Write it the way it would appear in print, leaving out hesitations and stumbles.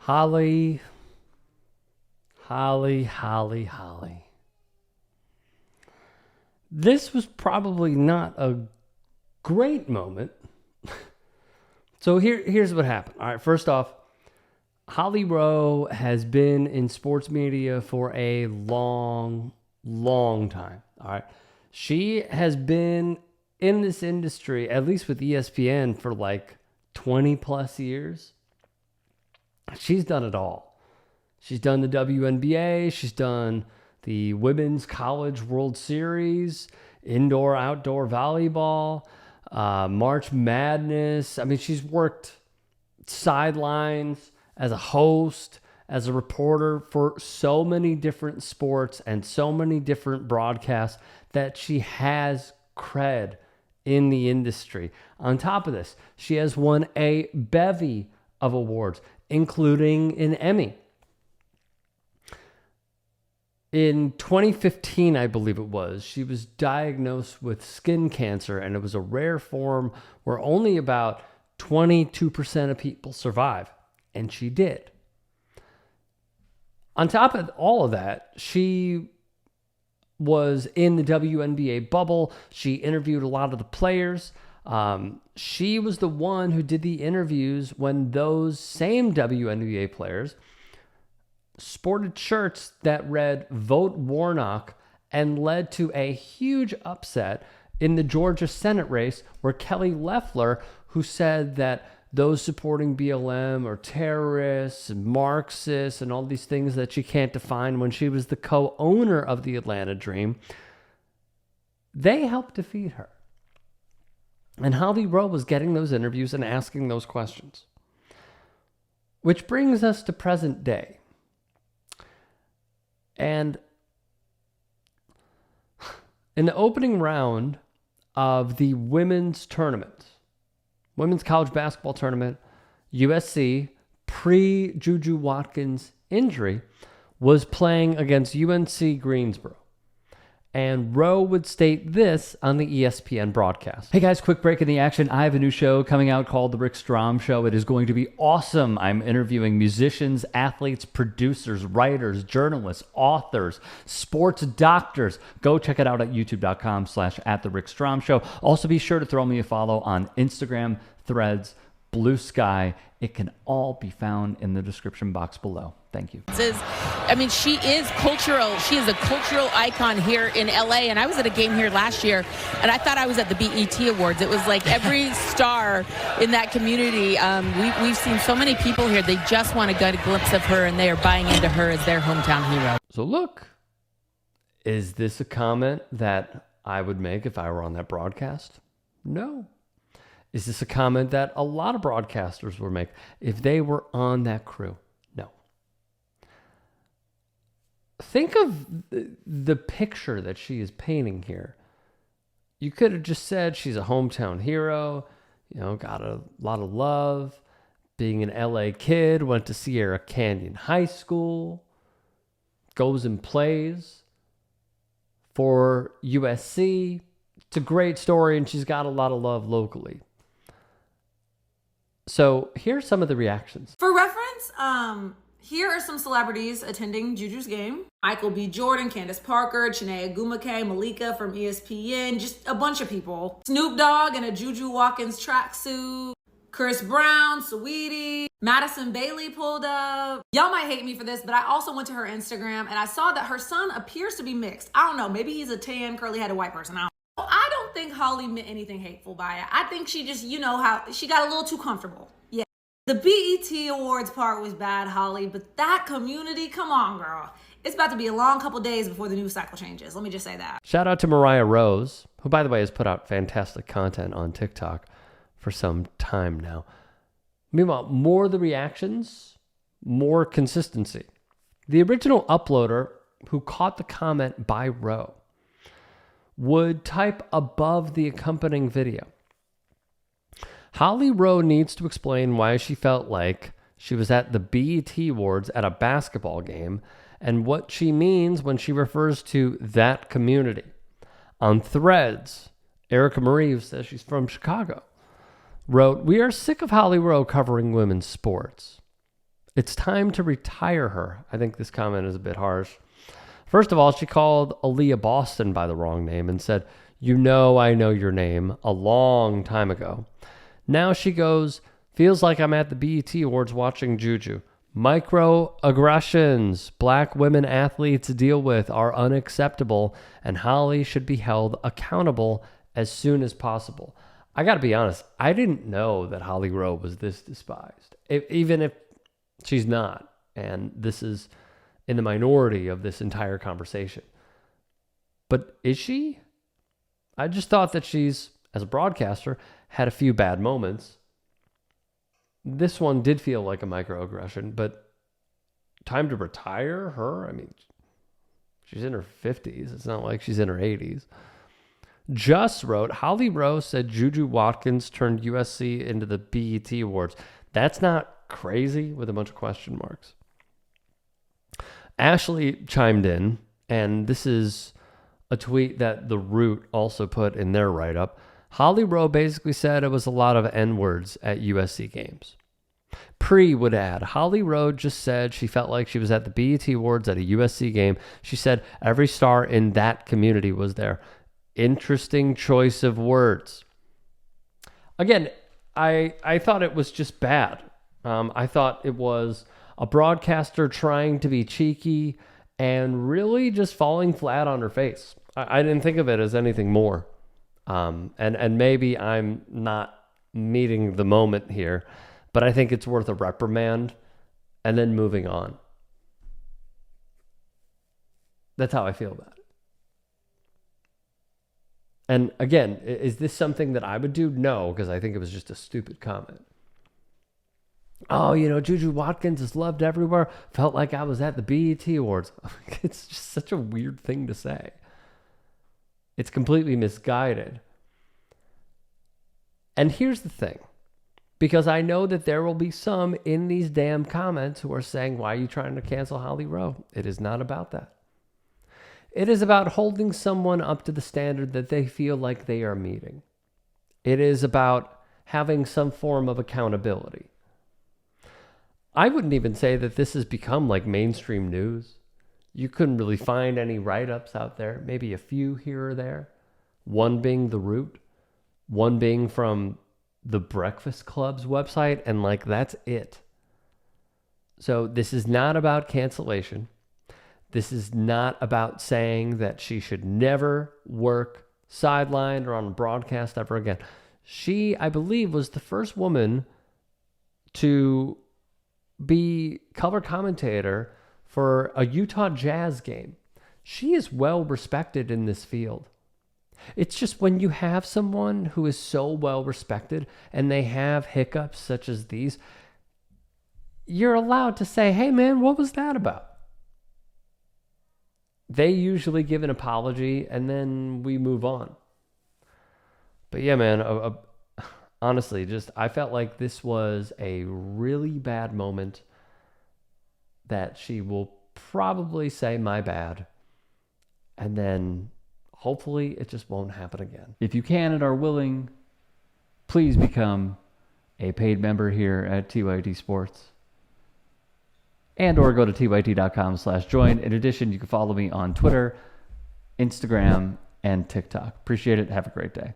Holly. This was probably not a great moment. So here's what happened. All right, first off, Holly Rowe has been in sports media for a long time. All right. She has been in this industry, at least with ESPN, for like 20 plus years. She's done it all. She's done the WNBA. She's done the Women's College World Series, indoor, outdoor volleyball, March Madness. I mean, she's worked sidelines, as a host, as a reporter for so many different sports and so many different broadcasts that she has cred in the industry. On top of this, she has won a bevy of awards, including an Emmy. In 2015, I believe it was, she was diagnosed with skin cancer, and it was a rare form where only about 22% of people survive. And she did. On top of all of that, she was in the WNBA bubble. She interviewed a lot of the players. She was the one who did the interviews when those same WNBA players sported shirts that read "Vote Warnock" and led to a huge upset in the Georgia Senate race where Kelly Loeffler, who said that those supporting BLM are terrorists and Marxists and all these things that she can't define when she was the co-owner of the Atlanta Dream, they helped defeat her. And Holly Rowe was getting those interviews and asking those questions. Which brings us to present day. And in the opening round of the women's tournament, women's college basketball tournament, USC, pre-Juju Watkins injury, was playing against UNC Greensboro. And Rowe would state this on the ESPN broadcast. Hey guys, quick break in the action. I have a new show coming out called The Rick Strom Show. It is going to be awesome. I'm interviewing musicians, athletes, producers, writers, journalists, authors, sports doctors. Go check it out at youtube.com/@TheRickStromShow. Also be sure to throw me a follow on Instagram, Threads, Blue Sky. It can all be found in the description box below. Thank you. I mean, she is cultural. She is a cultural icon here in LA. And I was at a game here last year, and I thought I was at the BET Awards. It was like every star in that community. We've seen so many people here. They just want to get a glimpse of her, and they are buying into her as their hometown hero. So look, is this a comment that I would make if I were on that broadcast? No. Is this a comment that a lot of broadcasters would make if they were on that crew? No. Think of the picture that she is painting here. You could have just said she's a hometown hero, got a lot of love, being an LA kid, went to Sierra Canyon High School, goes and plays for USC. It's a great story, and she's got a lot of love locally. So here's some of the reactions. For reference, here are some celebrities attending Juju's game. Michael B. Jordan, Candace Parker, Chiney Agumake, Malika from ESPN, just a bunch of people. Snoop Dogg in a Juju Watkins tracksuit. Chris Brown, Saweetie, Madison Bailey pulled up. Y'all might hate me for this, but I also went to her Instagram and I saw that her son appears to be mixed. I don't know, maybe he's a tan, curly-headed white person. I don't think Holly meant anything hateful by it. I think she just, how she got a little too comfortable. Yeah. The BET Awards part was bad, Holly, but that community, come on, girl. It's about to be a long couple days before the news cycle changes. Let me just say that. Shout out to Mariah Rose, who, by the way, has put out fantastic content on TikTok for some time now. Meanwhile, more the reactions, more consistency. The original uploader who caught the comment by Rowe would type above the accompanying video, Holly Rowe needs to explain why she felt like she was at the BET Awards at a basketball game and what she means when she refers to that community. On Threads, Erica Marie, who says she's from Chicago, wrote, "We are sick of Holly Rowe covering women's sports. It's time to retire her. I think this comment is a bit harsh. First of all, she called Aaliyah Boston by the wrong name and said, "You know I know your name," a long time ago. Now she goes, "Feels like I'm at the BET Awards watching Juju. Microaggressions Black women athletes deal with are unacceptable, and Holly should be held accountable as soon as possible." I got to be honest, I didn't know that Holly Rowe was this despised, even if she's not. And this is in the minority of this entire conversation. But is she? I just thought that she's, as a broadcaster, had a few bad moments. This one did feel like a microaggression, but time to retire her? I mean, she's in her 50s. It's not like she's in her 80s. Just wrote, Holly Rowe said Juju Watkins turned USC into the BET Awards. That's not crazy, with a bunch of question marks. Ashley chimed in, and this is a tweet that The Root also put in their write-up. Holly Rowe basically said it was a lot of N-words at USC games. Pre would add, Holly Rowe just said she felt like she was at the BET Awards at a USC game. She said every star in that community was there. Interesting choice of words. Again, I thought it was just bad. I thought it was a broadcaster trying to be cheeky and really just falling flat on her face. I didn't think of it as anything more. And maybe I'm not meeting the moment here, but I think it's worth a reprimand and then moving on. That's how I feel about it. And again, is this something that I would do? No, because I think it was just a stupid comment. Oh, Juju Watkins is loved everywhere. Felt like I was at the BET Awards. It's just such a weird thing to say. It's completely misguided. And here's the thing. Because I know that there will be some in these damn comments who are saying, why are you trying to cancel Holly Rowe? It is not about that. It is about holding someone up to the standard that they feel like they are meeting. It is about having some form of accountability. I wouldn't even say that this has become like mainstream news. You couldn't really find any write-ups out there, maybe a few here or there. One being The Root, one being from the Breakfast Club's website, and that's it. So this is not about cancellation. This is not about saying that she should never work sidelined or on a broadcast ever again. She, I believe, was the first woman to be color commentator for a Utah Jazz game. She is well respected in this field. It's just when you have someone who is so well respected and they have hiccups such as these, you're allowed to say, hey man, what was that about? They usually give an apology and then we move on. But yeah, man, honestly, I felt like this was a really bad moment that she will probably say, my bad. And then hopefully it just won't happen again. If you can and are willing, please become a paid member here at TYT Sports. And or go to tyt.com/join. In addition, you can follow me on Twitter, Instagram, and TikTok. Appreciate it. Have a great day.